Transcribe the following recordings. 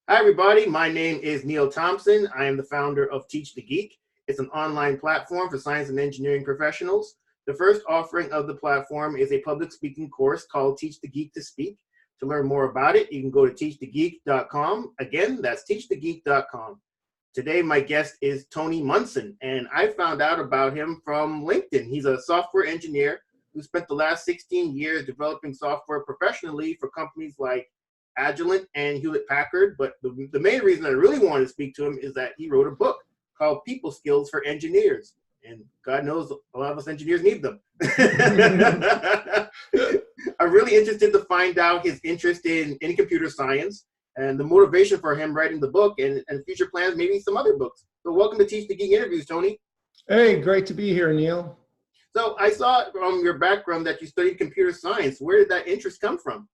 Hi, everybody. My name is Neil Thompson. I am the founder of Teach the Geek. It's an online platform for science and engineering professionals. The first offering of the platform is a public speaking course called Teach the Geek to Speak. To learn more about it, you can go to teachthegeek.com. Again, that's teachthegeek.com. Today, my guest is Tony Munson, and I found out about him from LinkedIn. He's a software engineer who spent the last 16 years developing software professionally for companies like Agilent and Hewlett-Packard. But the main reason I really wanted to speak to him is that he wrote a book called People Skills for Engineers. And God knows a lot of us engineers need them. I'm really interested to find out his interest in computer science and the motivation for him writing the book and future plans, maybe some other books. So welcome to Teach the Geek Interviews, Tony. Hey, great to be here, Neil. So I saw from your background that you studied computer science. Where did that interest come from?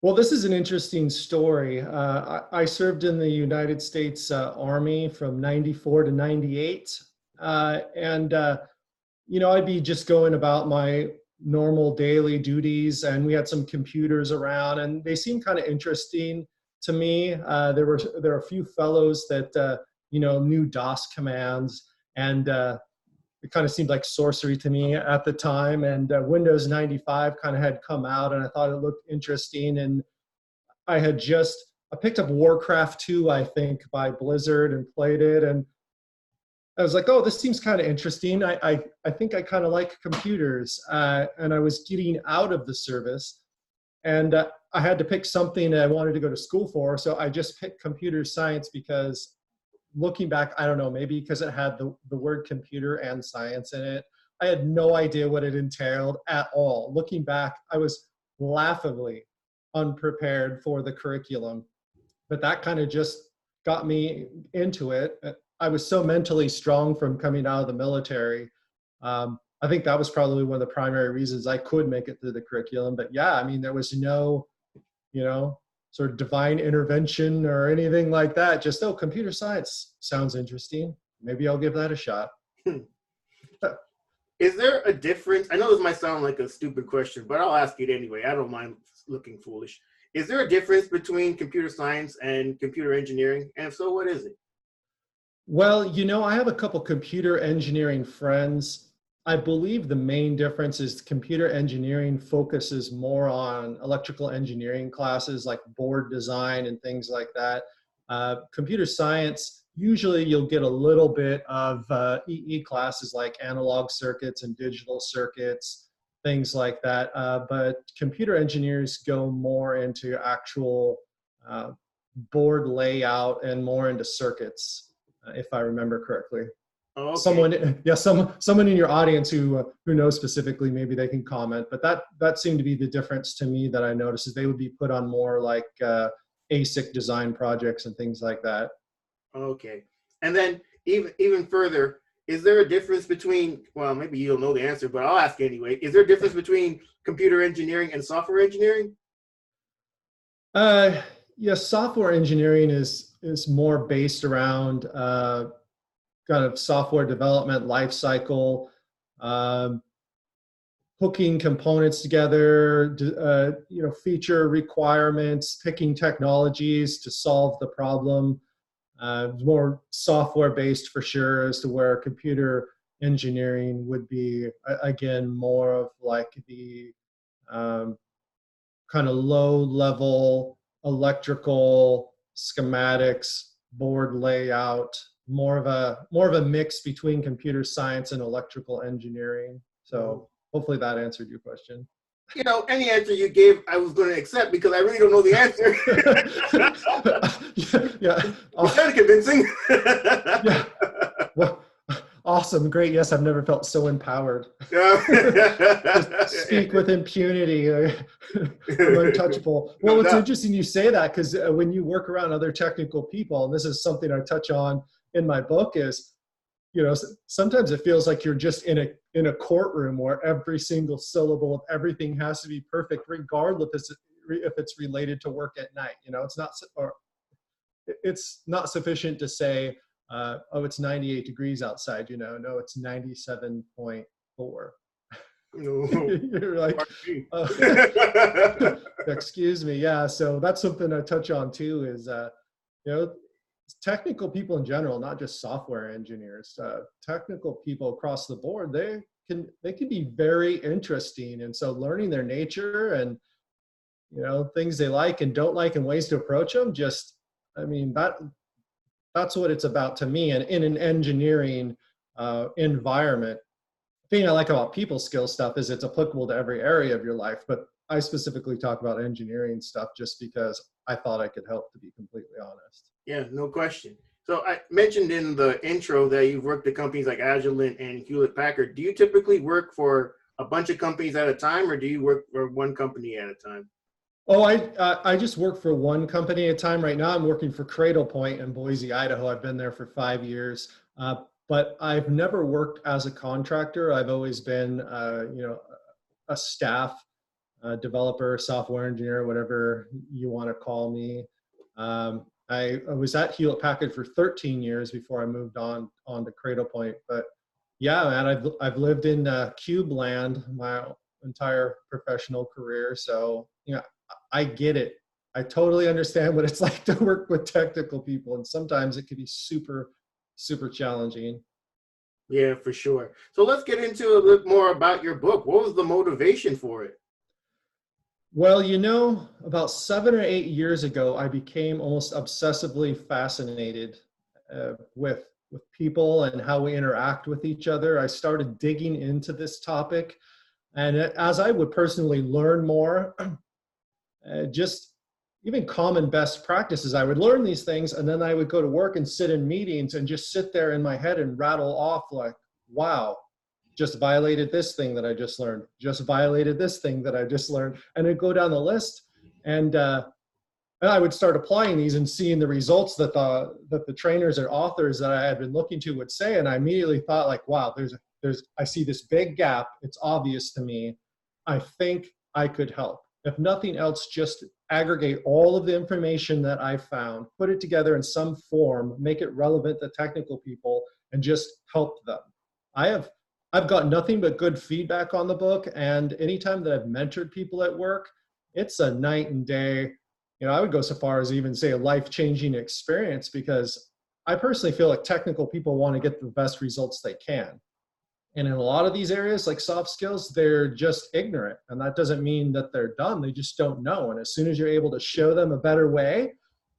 Well, this is an interesting story. I served in the United States Army from 94 to 98. I'd be just going about my normal daily duties, and we had some computers around, and they seemed kind of interesting to me. There were a few fellows that, knew DOS commands, and it kind of seemed like sorcery to me at the time. And Windows 95 kind of had come out, and I thought it looked interesting. And I picked up Warcraft 2, I think, by Blizzard and played it. And I was like, oh, this seems kind of interesting. I think I kind of like computers. And I was getting out of the service. And I had to pick something that I wanted to go to school for. So I just picked computer science because, looking back, I don't know, maybe because it had the word computer and science in it. I had no idea what it entailed at all. Looking back, I was laughably unprepared for the curriculum, but that kind of just got me into it. I was so mentally strong from coming out of the military. I think that was probably one of the primary reasons I could make it through the curriculum. But yeah, I mean, there was no, sort of divine intervention or anything like that. Just, oh, computer science sounds interesting. Maybe I'll give that a shot. Is there a difference? I know this might sound like a stupid question, but I'll ask it anyway. I don't mind looking foolish. Is there a difference between computer science and computer engineering? And if so, what is it? Well, I have a couple computer engineering friends. I believe the main difference is computer engineering focuses more on electrical engineering classes like board design and things like that. Computer science, usually you'll get a little bit of EE classes like analog circuits and digital circuits, things like that. But computer engineers go more into actual board layout and more into circuits, if I remember correctly. Oh, okay. Someone in your audience who knows specifically, maybe they can comment. But that seemed to be the difference to me that I noticed, is they would be put on more like ASIC design projects and things like that. Okay. And then even further, is there a difference between, well, maybe you don't know the answer, but I'll ask anyway. Is there a difference between computer engineering and software engineering? Software engineering is more based around kind of software development life cycle, hooking components together, feature requirements, picking technologies to solve the problem. More software based for sure, as to where computer engineering would be, again, more of like the kind of low level electrical schematics, board layout, more of a mix between computer science and electrical engineering. So hopefully that answered your question. Any answer you gave, I was going to accept because I really don't know the answer. Yeah. It's kind of convincing. Yeah. Well, awesome. Great. Yes, I've never felt so empowered. Just speak with impunity. Untouchable. Well, it's interesting you say that, because when you work around other technical people, and this is something I touch on in my book, is, sometimes it feels like you're just in a courtroom where every single syllable of everything has to be perfect, regardless if it's related to work at night. It's not sufficient to say, oh, it's 98 degrees outside. No, it's 97.4. No. You're like, excuse me. Yeah. So that's something I touch on too is, you know, technical people in general, not just software engineers, technical people across the board, they can be very interesting. And so learning their nature and, you know, things they like and don't like and ways to approach them, just, I mean, that's what it's about to me. And in an engineering environment, the thing I like about people skill stuff is it's applicable to every area of your life, but I specifically talk about engineering stuff just because I thought I could help, to be completely honest. Yeah, no question. So I mentioned in the intro that you've worked at companies like Agilent and Hewlett-Packard. Do you typically work for a bunch of companies at a time, or do you work for one company at a time? Oh, I just work for one company at a time. Right now, I'm working for Cradlepoint in Boise, Idaho. I've been there for 5 years, but I've never worked as a contractor. I've always been, you know, a staff developer, software engineer, whatever you want to call me. I was at Hewlett-Packard for 13 years before I moved on to Cradlepoint. But yeah, man, I've lived in Cube land my entire professional career. So, you know, I get it. I totally understand what it's like to work with technical people. And sometimes it can be super, super challenging. Yeah, for sure. So let's get into a little more about your book. What was the motivation for it? Well, you know, about 7 or 8 years ago, I became almost obsessively fascinated with people and how we interact with each other. I started digging into this topic, and as I would personally learn more, just even common best practices, I would learn these things, and then I would go to work and sit in meetings and just sit there in my head and rattle off like, wow, just violated this thing that I just learned, just violated this thing that I just learned. And it'd go down the list. And I would start applying these and seeing the results that the trainers or authors that I had been looking to would say. And I immediately thought like, wow, I see this big gap. It's obvious to me. I think I could help. If nothing else, just aggregate all of the information that I found, put it together in some form, make it relevant to technical people, and just help them. I've got nothing but good feedback on the book, and anytime that I've mentored people at work, it's a night and day. You know, I would go so far as even say a life-changing experience, because I personally feel like technical people want to get the best results they can. And in a lot of these areas, like soft skills, they're just ignorant. And that doesn't mean that they're dumb. They just don't know. And as soon as you're able to show them a better way,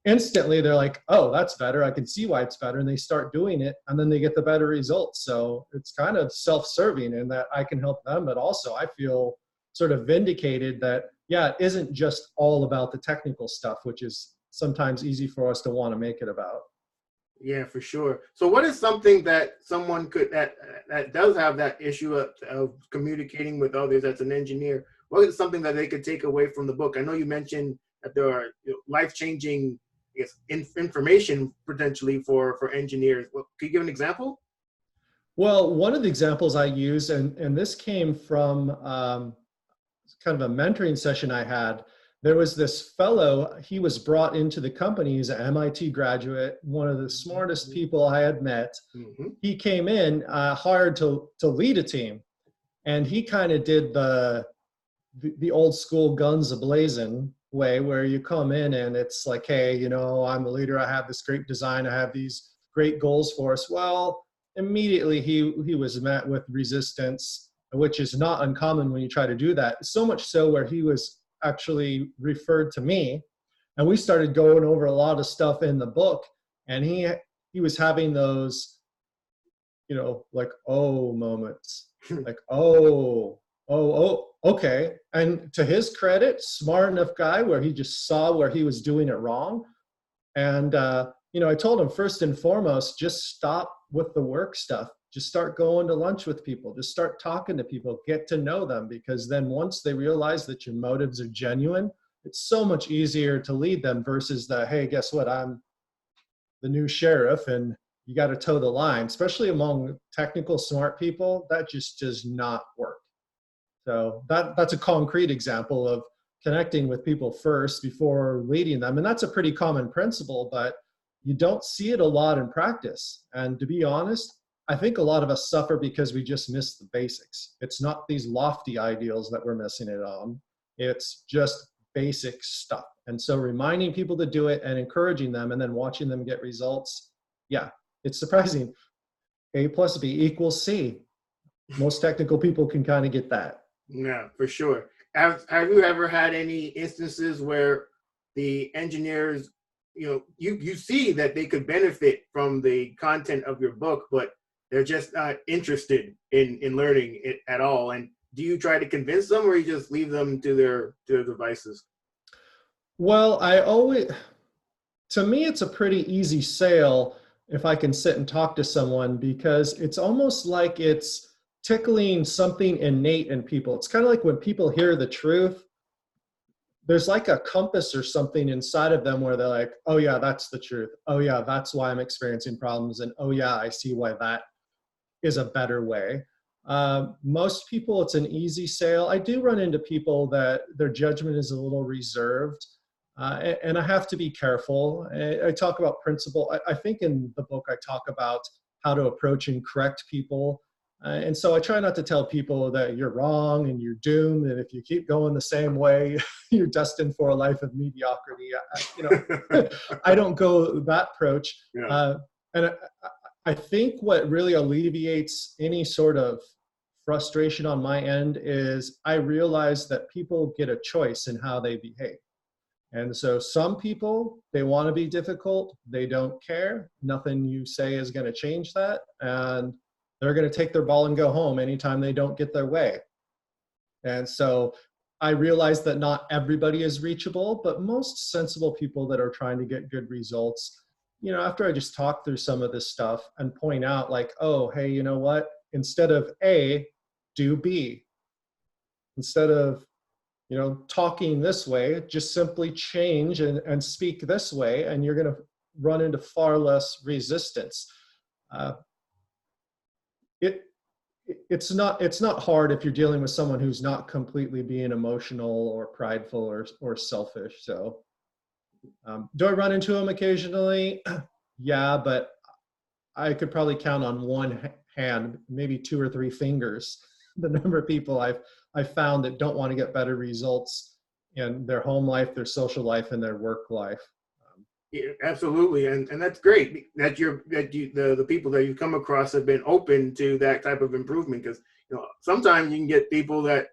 instantly they're like, oh, that's better. I can see why it's better. And they start doing it, and then they get the better results. So it's kind of self-serving in that I can help them, but also I feel sort of vindicated that, yeah, it isn't just all about the technical stuff, which is sometimes easy for us to want to make it about. Yeah, for sure. So what is something that someone could, that does have that issue of communicating with others as an engineer, what is something that they could take away from the book? I know you mentioned that there are, you know, life-changing, I guess, information potentially for engineers. Well, could you give an example? Well, one of the examples I use, and this came from kind of a mentoring session I had. There was this fellow, he was brought into the company. He's an MIT graduate, one of the smartest people I had met. Mm-hmm. He came in, hired to lead a team. And he kind of did the old school guns a-blazing way, where you come in and it's like, hey, you know, I'm the leader. I have this great design. I have these great goals for us. Well, immediately he was met with resistance, which is not uncommon when you try to do that. So much so where he was actually referred to me, and we started going over a lot of stuff in the book, and he was having those, you know, like, oh moments, like, oh, okay. And to his credit, smart enough guy where he just saw where he was doing it wrong. And you know, I told him, first and foremost, just stop with the work stuff. Just start going to lunch with people. Just start talking to people, get to know them, because then once they realize that your motives are genuine, it's so much easier to lead them versus the, hey, guess what? I'm the new sheriff and you got to toe the line, especially among technical smart people. That just does not work. So that's a concrete example of connecting with people first before leading them. And that's a pretty common principle, but you don't see it a lot in practice. And to be honest, I think a lot of us suffer because we just miss the basics. It's not these lofty ideals that we're missing it on. It's just basic stuff. And so reminding people to do it and encouraging them and then watching them get results. Yeah, it's surprising. A plus B equals C. Most technical people can kind of get that. Yeah, for sure. Have you ever had any instances where the engineers, you see that they could benefit from the content of your book, but they're just not interested in learning it at all? And do you try to convince them, or you just leave them to their devices? Well, to me, it's a pretty easy sale if I can sit and talk to someone, because it's almost like it's tickling something innate in people. It's kind of like when people hear the truth, there's like a compass or something inside of them where they're like, oh yeah, that's the truth. Oh yeah, that's why I'm experiencing problems. And oh yeah, I see why that is a better way. Most people, it's an easy sale. I do run into people that their judgment is a little reserved. And I have to be careful. I talk about principle. I think in the book, I talk about how to approach and correct people. And so I try not to tell people that you're wrong and you're doomed, and if you keep going the same way, you're destined for a life of mediocrity. I don't go that approach. Yeah. And I think what really alleviates any sort of frustration on my end is I realize that people get a choice in how they behave. And so some people, they want to be difficult. They don't care. Nothing you say is going to change that. And they're going to take their ball and go home anytime they don't get their way. And so I realize that not everybody is reachable, but most sensible people that are trying to get good results, after I just talk through some of this stuff and point out like, oh, hey, you know what? Instead of A, do B. Instead of, talking this way, just simply change and speak this way, and you're going to run into far less resistance. It's not hard if you're dealing with someone who's not completely being emotional or prideful or selfish. So do I run into them occasionally? Yeah, but I could probably count on one hand, maybe 2 or 3 fingers, the number of people I've found that don't want to get better results in their home life, their social life, and their work life. Yeah, absolutely, and that's great that the people that you've come across have been open to that type of improvement, because sometimes you can get people that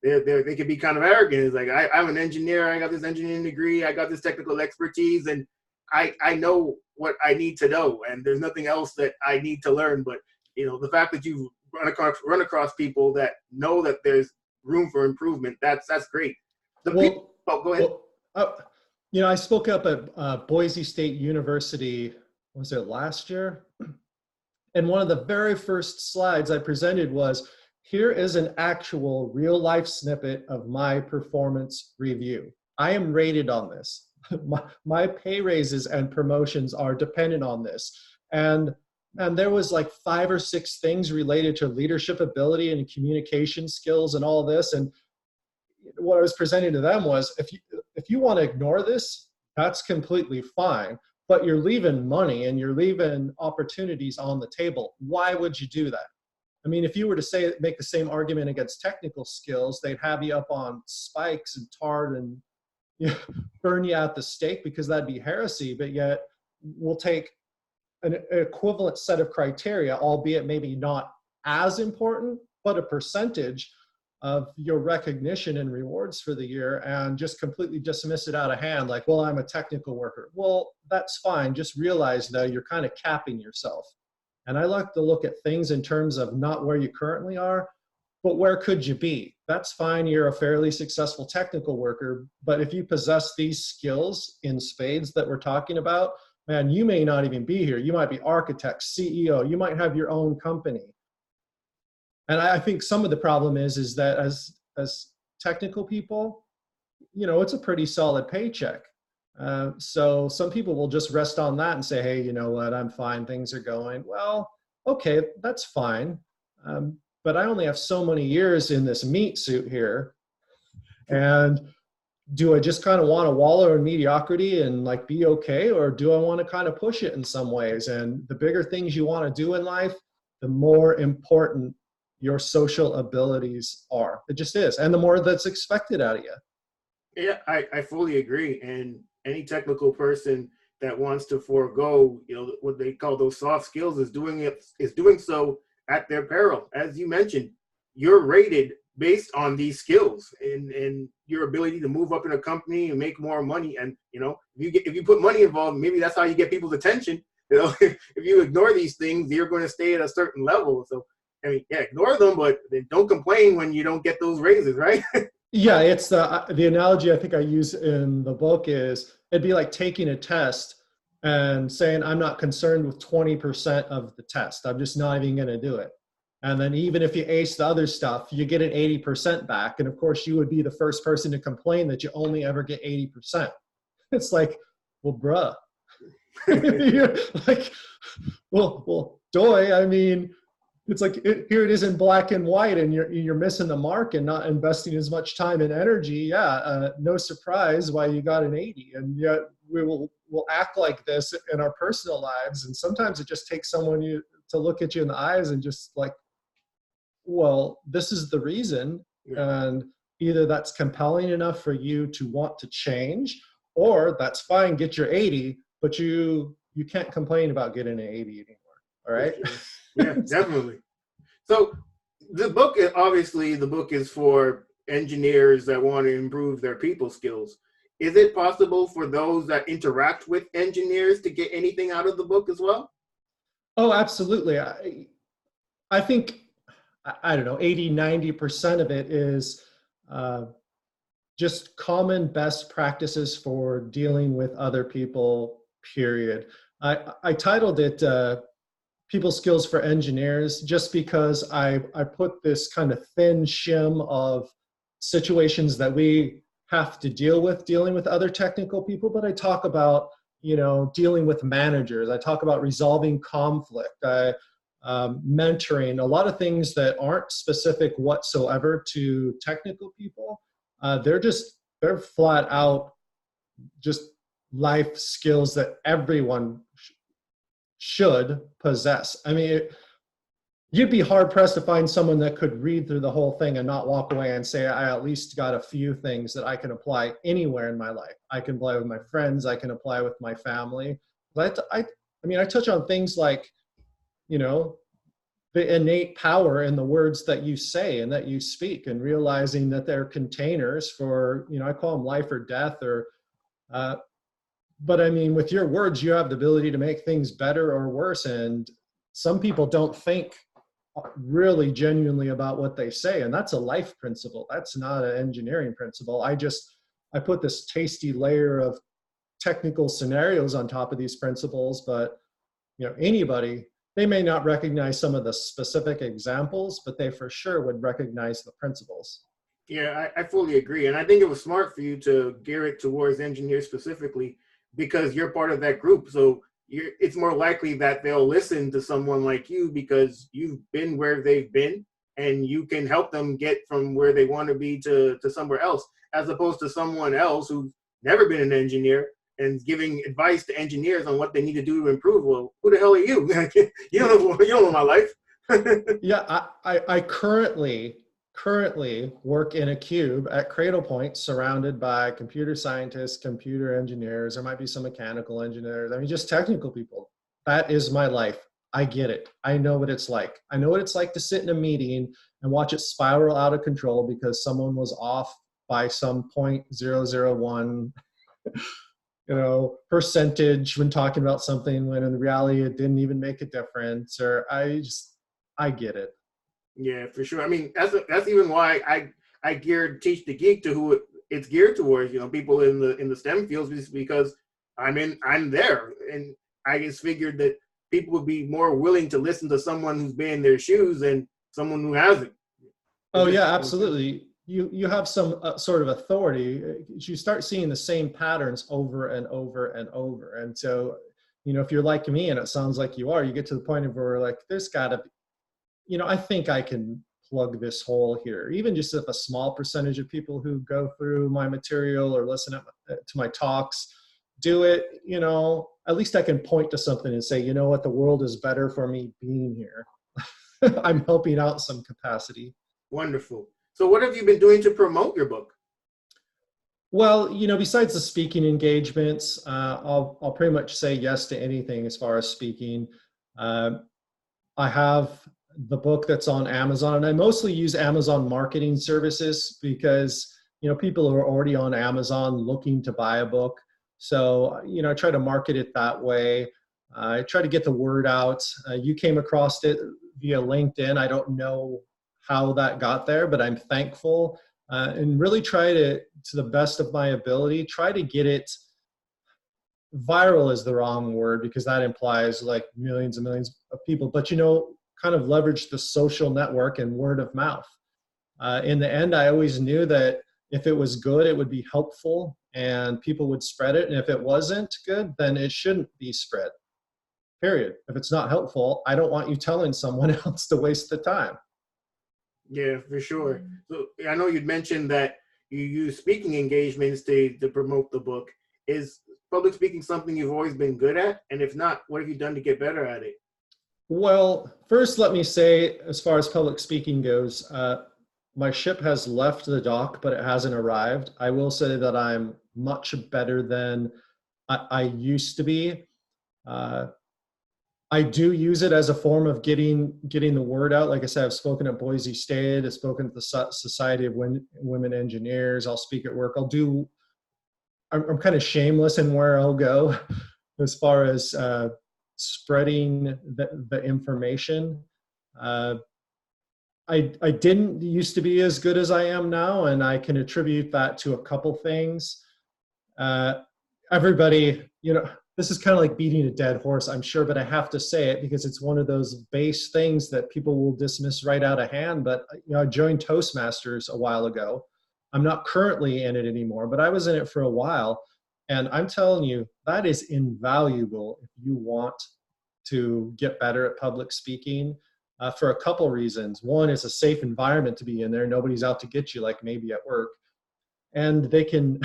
they can be kind of arrogant. It's like, I'm an engineer, I got this engineering degree, I got this technical expertise, and I know what I need to know, and there's nothing else that I need to learn. But the fact that you've run across people that know that there's room for improvement, that's great. Go ahead. I spoke up at Boise State University, was it last year? And one of the very first slides I presented was, here is an actual real life snippet of my performance review. I am rated on this. My pay raises and promotions are dependent on this. And there was like 5 or 6 things related to leadership ability and communication skills and all this. And what I was presenting to them was, if you want to ignore this, that's completely fine, but you're leaving money and you're leaving opportunities on the table. Why would you do that? I mean, if you were to make the same argument against technical skills, they'd have you up on spikes and tarred and burn you at the stake, because that'd be heresy. But yet we'll take an equivalent set of criteria, albeit maybe not as important, but a percentage of your recognition and rewards for the year, and just completely dismiss it out of hand. Like, well, I'm a technical worker. Well, that's fine. Just realize though, you're kind of capping yourself. And I like to look at things in terms of not where you currently are, but where could you be? That's fine. You're a fairly successful technical worker, but if you possess these skills in spades that we're talking about, man, you may not even be here. You might be architect, CEO, you might have your own company. And I think some of the problem is that as technical people, it's a pretty solid paycheck. So some people will just rest on that and say, hey, you know what, I'm fine, things are going. Well, okay, that's fine. But I only have so many years in this meat suit here. And do I just kind of want to wallow in mediocrity and like be okay? Or do I want to kind of push it in some ways? And the bigger things you want to do in life, the more important your social abilities are. It just is. And the more that's expected out of you. Yeah, I fully agree. And any technical person that wants to forego, what they call those soft skills is doing so at their peril. As you mentioned, you're rated based on these skills and your ability to move up in a company and make more money. And if you put money involved, maybe that's how you get people's attention. If you ignore these things, you're going to stay at a certain level. So I mean, yeah, ignore them, but then don't complain when you don't get those raises, right? Yeah, it's the analogy I think I use in the book is it'd be like taking a test and saying, I'm not concerned with 20% of the test. I'm just not even going to do it. And then even if you ace the other stuff, you get an 80% back. And of course, you would be the first person to complain that you only ever get 80%. It's like, well, bruh. You're like, well, doy, I mean, it's like here it is in black and white, and you're missing the mark and not investing as much time and energy. Yeah, no surprise why you got an 80. And yet we'll act like this in our personal lives, and sometimes it just takes someone to look at you in the eyes and just like, well, this is the reason, and either that's compelling enough for you to want to change, or that's fine, get your 80, but you can't complain about getting an 80 anymore. All right. Yeah, definitely. So the book is for engineers that want to improve their people skills. Is it possible for those that interact with engineers to get anything out of the book as well? Oh, absolutely. I think, I don't know, 80-90% of it is just common best practices for dealing with other people, period. I titled it People Skills for Engineers just because I put this kind of thin shim of situations that we have to dealing with other technical people, but I talk about, dealing with managers. I talk about resolving conflict, mentoring, a lot of things that aren't specific whatsoever to technical people. They're flat out just life skills that everyone should possess. I mean, you'd be hard pressed to find someone that could read through the whole thing and not walk away and say, I at least got a few things that I can apply anywhere in my life. I can apply with my friends. I can apply with my family. But I touch on things like, the innate power in the words that you say and that you speak, and realizing that they're containers for, I call them life or death, or but I mean, with your words, you have the ability to make things better or worse. And some people don't think really genuinely about what they say. And that's a life principle. That's not an engineering principle. I put this tasty layer of technical scenarios on top of these principles, but anybody, they may not recognize some of the specific examples, but they for sure would recognize the principles. Yeah, I fully agree. And I think it was smart for you to gear it towards engineers specifically, because you're part of that group. So it's more likely that they'll listen to someone like you because you've been where they've been and you can help them get from where they want to be to somewhere else, as opposed to someone else who's never been an engineer and giving advice to engineers on what they need to do to improve. Well, who the hell are you? You don't know my life. Yeah, I currently work in a cube at Cradle Point, surrounded by computer scientists, computer engineers. There might be some mechanical engineers. I mean, just technical people. That is my life. I get it. I know what it's like. I know what it's like to sit in a meeting and watch it spiral out of control because someone was off by some 0.001 percentage when talking about something, when in reality it didn't even make a difference. Or I get it. Yeah, for sure. I mean, that's even why I geared Teach the Geek to who it's geared towards. People in the STEM fields, because I'm there, and I just figured that people would be more willing to listen to someone who's been in their shoes than someone who hasn't. Oh yeah, absolutely. You have some sort of authority. You start seeing the same patterns over and over and over, and so if you're like me, and it sounds like you are, you get to the point of where like there's got to be. I think I can plug this hole here. Even just if a small percentage of people who go through my material or listen to my talks do it, at least I can point to something and say, what, the world is better for me being here. I'm helping out some capacity. Wonderful. So what have you been doing to promote your book? Well, besides the speaking engagements, I'll pretty much say yes to anything as far as speaking. Uh, I have the book that's on Amazon, and I mostly use Amazon marketing services because people are already on Amazon looking to buy a book. So I try to market it that way. I try to get the word out. You came across it via LinkedIn. I don't know how that got there, but I'm thankful, and really try to the best of my ability, try to get it. Viral is the wrong word because that implies like millions and millions of people, but kind of leverage the social network and word of mouth. In the end, I always knew that if it was good, it would be helpful and people would spread it. And if it wasn't good, then it shouldn't be spread, period. If it's not helpful, I don't want you telling someone else to waste the time. Yeah, for sure. So I know you'd mentioned that you use speaking engagements to promote the book. Is public speaking something you've always been good at? And if not, what have you done to get better at it? Well, first, let me say, as far as public speaking goes, my ship has left the dock, but it hasn't arrived. I will say that I'm much better than I used to be. I do use it as a form of getting the word out. Like I said, I've spoken at Boise State. I've spoken at the Society of Women Engineers. I'll speak at work. I'm kind of shameless in where I'll go as far as spreading the information. I didn't used to be as good as I am now, and I can attribute that to a couple things. Everybody, this is kind of like beating a dead horse, I'm sure, but I have to say it because it's one of those base things that people will dismiss right out of hand. But I joined Toastmasters a while ago. I'm not currently in it anymore, but I was in it for a while. And I'm telling you, that is invaluable if you want to get better at public speaking, for a couple reasons. One, it's a safe environment to be in there. Nobody's out to get you like maybe at work. And they can,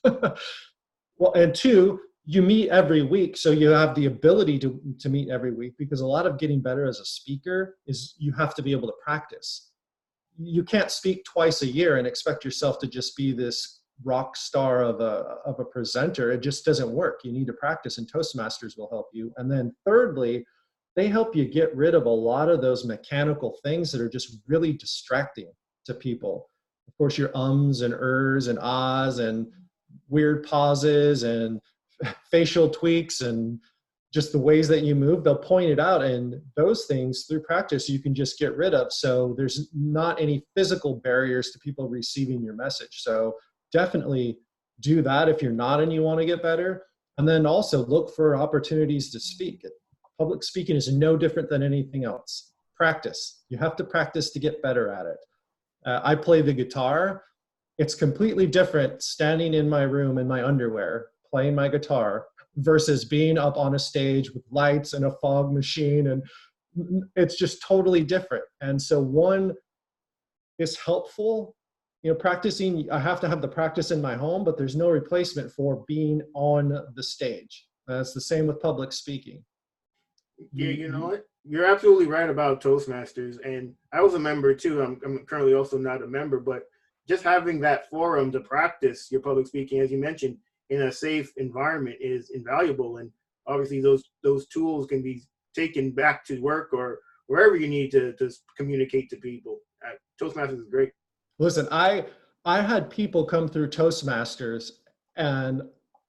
well, and two, you meet every week. So you have the ability to meet every week, because a lot of getting better as a speaker is you have to be able to practice. You can't speak twice a year and expect yourself to just be this rock star of a presenter. It just doesn't work. You need to practice, and Toastmasters will help you. And then thirdly, they help you get rid of a lot of those mechanical things that are just really distracting to people. Of course, your ums and ers and ahs and weird pauses and facial tweaks and just the ways that you move, they'll point it out. And those things through practice, you can just get rid of. So there's not any physical barriers to people receiving your message. So definitely do that if you're not and you want to get better. And then also look for opportunities to speak. Public speaking is no different than anything else. Practice. You have to practice to get better at it. I play the guitar. It's completely different standing in my room in my underwear, playing my guitar, versus being up on a stage with lights and a fog machine. And it's just totally different. And so one is helpful. Practicing, I have to have the practice in my home, but there's no replacement for being on the stage. It's the same with public speaking. Yeah, you know what? You're absolutely right about Toastmasters. And I was a member too. I'm currently also not a member, but just having that forum to practice your public speaking, as you mentioned, in a safe environment is invaluable. And obviously those tools can be taken back to work or wherever you need to communicate to people. Toastmasters is great. Listen, I had people come through Toastmasters and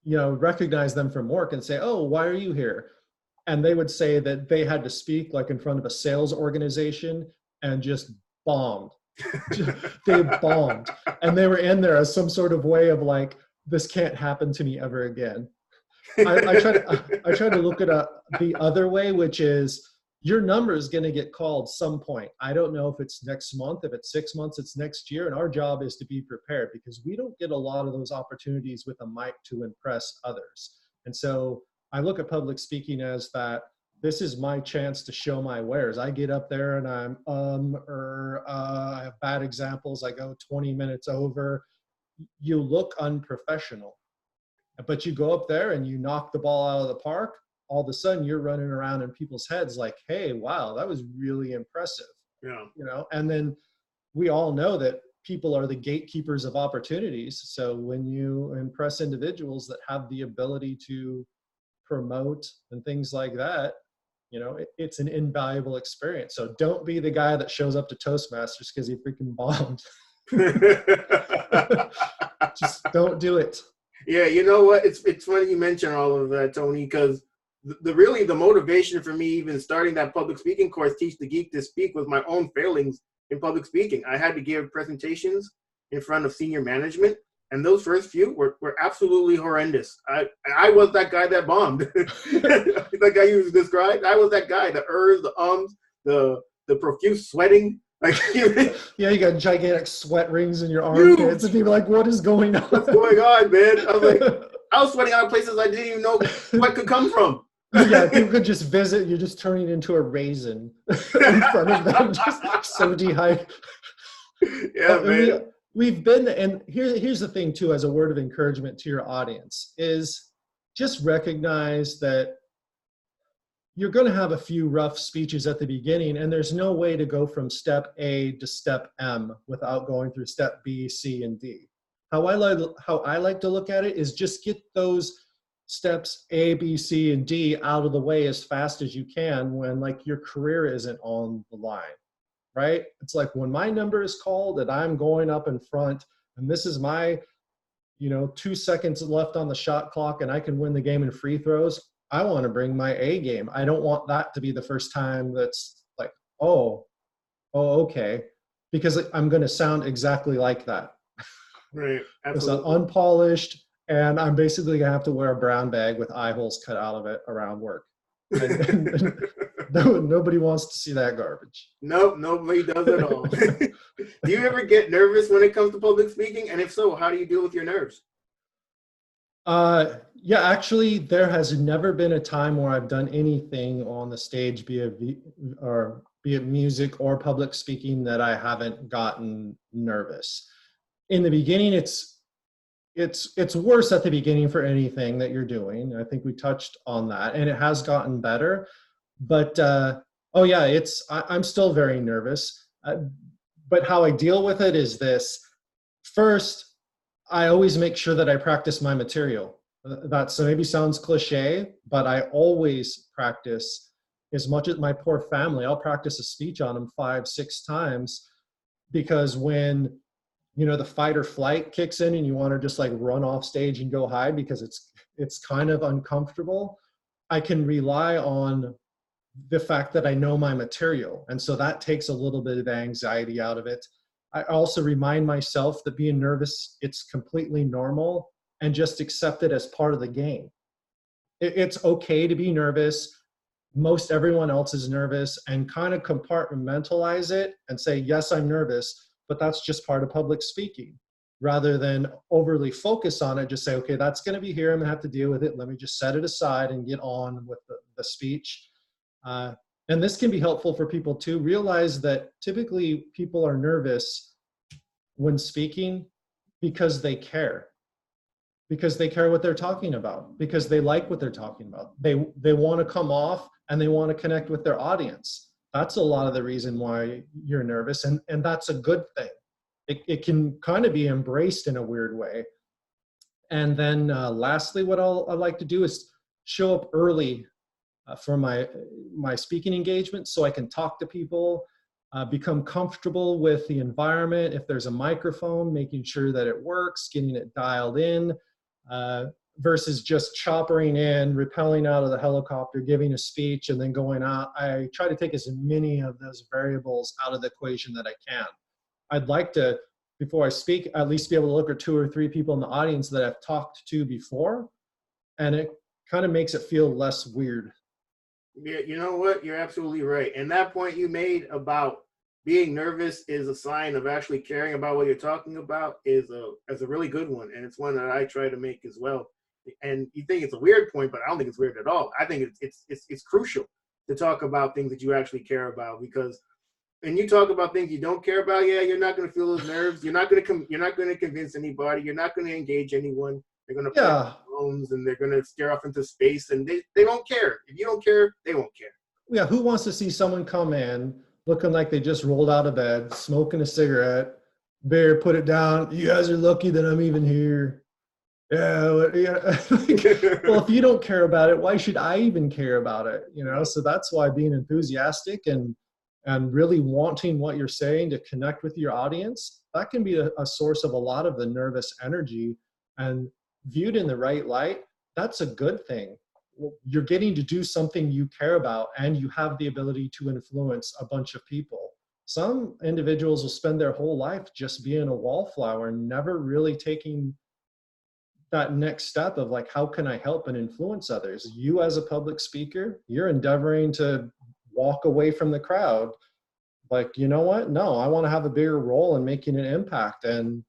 recognize them from work and say, "Oh, why are you here?" And they would say that they had to speak like in front of a sales organization and just bombed. They bombed. And they were in there as some sort of way of like, this can't happen to me ever again. I try to look at the other way, which is your number is going to get called some point. I don't know if it's next month, if it's 6 months, it's next year. And our job is to be prepared, because we don't get a lot of those opportunities with a mic to impress others. And so I look at public speaking as that this is my chance to show my wares. I get up there and I'm, I have bad examples. I go 20 minutes over. You look unprofessional, but you go up there and you knock the ball out of the park. all of a sudden you're running around in people's heads like, hey, wow, that was really impressive. Yeah. You know, and then we all know that people are the gatekeepers of opportunities. So when you impress individuals that have the ability to promote and things like that, you know, it's an invaluable experience. So don't be the guy that shows up to Toastmasters because he freaking bombed. Just don't do it. Yeah, you know what? It's funny you mention all of that, Tony, because the motivation for me even starting that public speaking course, Teach the Geek to Speak, was my own failings in public speaking. I had to give presentations in front of senior management, and those first few were absolutely horrendous. I was that guy that bombed. That guy you described, I was that guy. The the ums, the profuse sweating. Like, yeah, you got gigantic sweat rings in your armpits, and people are like, what is going on? What's going on, man? I was sweating out of places I didn't even know what could come from. Yeah, people could just visit. You're just turning into a raisin in front of them, just so dehydrated. Yeah, man. We've been, and here's the thing too, as a word of encouragement to your audience, is just recognize that you're going to have a few rough speeches at the beginning, and there's no way to go from step A to step M without going through step B, C, and D. How I like to look at it is just get those steps A, B, C, and D out of the way as fast as you can when like your career isn't on the line, right? It's like when my number is called and I'm going up in front and this is my, 2 seconds left on the shot clock and I can win the game in free throws, I want to bring my A game. I don't want that to be the first time that's like, oh, okay, because I'm going to sound exactly like that. Right, absolutely. It's unpolished, and I'm basically going to have to wear a brown bag with eye holes cut out of it around work. And nobody wants to see that garbage. Nope, nobody does at all. Do you ever get nervous when it comes to public speaking? And if so, how do you deal with your nerves? Yeah, actually, there has never been a time where I've done anything on the stage, be it music or public speaking, that I haven't gotten nervous. In the beginning, it's worse at the beginning for anything that you're doing. I think we touched on that, and it has gotten better. But I'm still very nervous. But how I deal with it is this: first, I always make sure that I practice my material. That maybe sounds cliche, but I always practice as much as my poor family. I'll practice a speech on them 5-6 times, because when the fight or flight kicks in and you want to just like run off stage and go hide because it's kind of uncomfortable, I can rely on the fact that I know my material. And so that takes a little bit of the anxiety out of it. I also remind myself that being nervous, it's completely normal, and just accept it as part of the game. It's okay to be nervous. Most everyone else is nervous, and kind of compartmentalize it and say, yes, I'm nervous, but that's just part of public speaking. Rather than overly focus on it, just say, okay, that's going to be here. I'm going to have to deal with it. Let me just set it aside and get on with the speech. And this can be helpful for people to realize that typically people are nervous when speaking because they care. Because they care what they're talking about, because they like what they're talking about. They want to come off and they want to connect with their audience. That's a lot of the reason why you're nervous, and that's a good thing. It can kind of be embraced in a weird way. And then lastly, what I like to do is show up early for my speaking engagement, so I can talk to people, become comfortable with the environment. If there's a microphone, making sure that it works, getting it dialed in, versus just choppering in, rappelling out of the helicopter, giving a speech, and then going out. I try to take as many of those variables out of the equation that I can. I'd like to, before I speak, at least be able to look at 2 or 3 people in the audience that I've talked to before, and it kind of makes it feel less weird. Yeah, you know what? You're absolutely right. And that point you made about being nervous is a sign of actually caring about what you're talking about is a really good one. And it's one that I try to make as well. And you think it's a weird point, but I don't think it's weird at all. I think it's crucial to talk about things that you actually care about, because when you talk about things you don't care about, you're not going to feel those nerves. You're not going to convince anybody. You're not going to engage anyone. They're going to play phones and they're going to stare off into space, and they don't care. If you don't care, they won't care. Yeah, who wants to see someone come in looking like they just rolled out of bed, smoking a cigarette, bear, put it down. You guys are lucky that I'm even here. Yeah, well, if you don't care about it, why should I even care about it? So that's why being enthusiastic and really wanting what you're saying to connect with your audience, that can be a source of a lot of the nervous energy. And viewed in the right light, that's a good thing. You're getting to do something you care about, and you have the ability to influence a bunch of people. Some individuals will spend their whole life just being a wallflower, never really taking that next step of like, how can I help and influence others? You as a public speaker, you're endeavoring to walk away from the crowd. Like, you know what? No, I want to have a bigger role in making an impact, and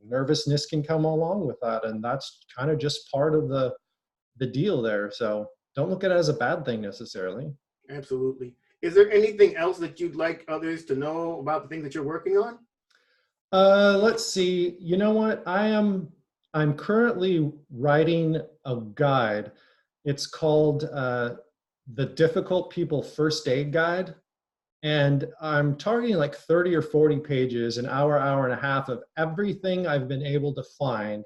nervousness can come along with that. And that's kind of just part of the deal there. So don't look at it as a bad thing necessarily. Absolutely. Is there anything else that you'd like others to know about the things that you're working on? Let's see. You know what? I'm currently writing a guide. It's called the Difficult People First Aid Guide. And I'm targeting like 30 or 40 pages, an hour and a half of everything I've been able to find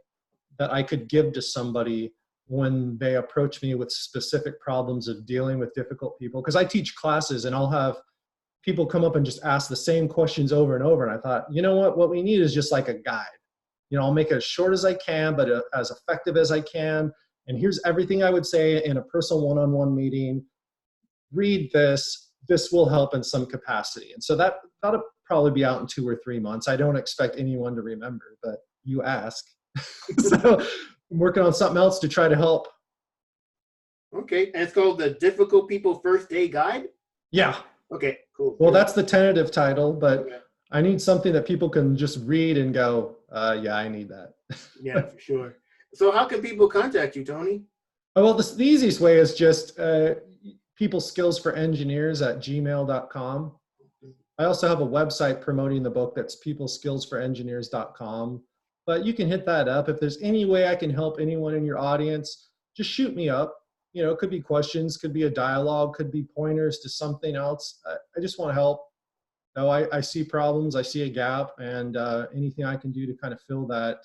that I could give to somebody when they approach me with specific problems of dealing with difficult people. Because I teach classes and I'll have people come up and just ask the same questions over and over. And I thought, you know what we need is just like a guide. I'll make it as short as I can, but as effective as I can. And here's everything I would say in a personal one-on-one meeting. Read this. This will help in some capacity. And so that'll probably be out in 2 or 3 months. I don't expect anyone to remember, but you ask. So I'm working on something else to try to help. Okay. And it's called the Difficult People First Aid Guide? Yeah. Okay, cool. Well, that's the tentative title, but okay. I need something that people can just read and go, yeah, I need that. Yeah, for sure. So how can people contact you, Tony? Oh, well, the easiest way is just peopleskillsforengineers@gmail.com. I also have a website promoting the book that's peopleskillsforengineers.com. But you can hit that up. If there's any way I can help anyone in your audience, just shoot me up. It could be questions, could be a dialogue, could be pointers to something else. I just want to help. I see problems, I see a gap, and anything I can do to kind of fill that,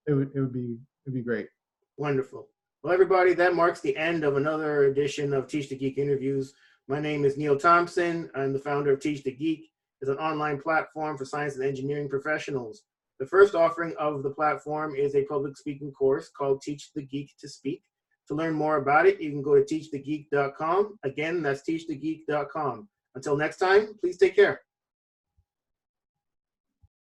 it would be great. Wonderful. Well, everybody, that marks the end of another edition of Teach the Geek interviews. My name is Neil Thompson. I'm the founder of Teach the Geek. It's an online platform for science and engineering professionals. The first offering of the platform is a public speaking course called Teach the Geek to Speak. To learn more about it, you can go to teachthegeek.com. Again, that's teachthegeek.com. Until next time, please take care.